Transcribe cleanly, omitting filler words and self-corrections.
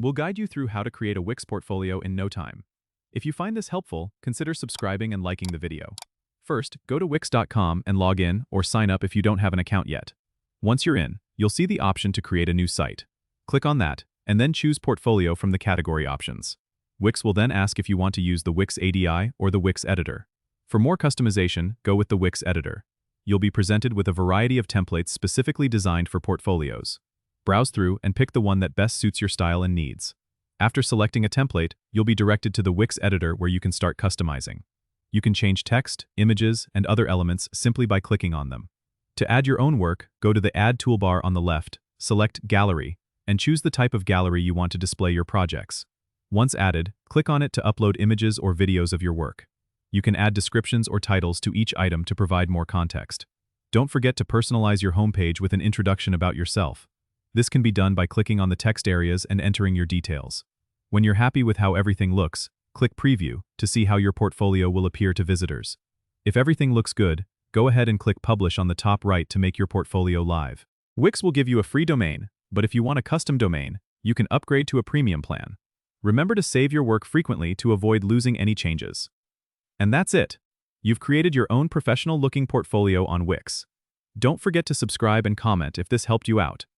We'll guide you through how to create a Wix portfolio in no time. If you find this helpful, consider subscribing and liking the video. First, go to wix.com and log in or sign up if you don't have an account yet. Once you're in, you'll see the option to create a new site. Click on that, and then choose Portfolio from the category options. Wix will then ask if you want to use the Wix ADI or the Wix editor. For more customization, go with the Wix editor. You'll be presented with a variety of templates specifically designed for portfolios. Browse through and pick the one that best suits your style and needs. After selecting a template, you'll be directed to the Wix editor where you can start customizing. You can change text, images, and other elements simply by clicking on them. To add your own work, go to the Add toolbar on the left, select Gallery, and choose the type of gallery you want to display your projects. Once added, click on it to upload images or videos of your work. You can add descriptions or titles to each item to provide more context. Don't forget to personalize your homepage with an introduction about yourself. This can be done by clicking on the text areas and entering your details. When you're happy with how everything looks, click Preview to see how your portfolio will appear to visitors. If everything looks good, go ahead and click Publish on the top right to make your portfolio live. Wix will give you a free domain, but if you want a custom domain, you can upgrade to a premium plan. Remember to save your work frequently to avoid losing any changes. And that's it. You've created your own professional-looking portfolio on Wix. Don't forget to subscribe and comment if this helped you out.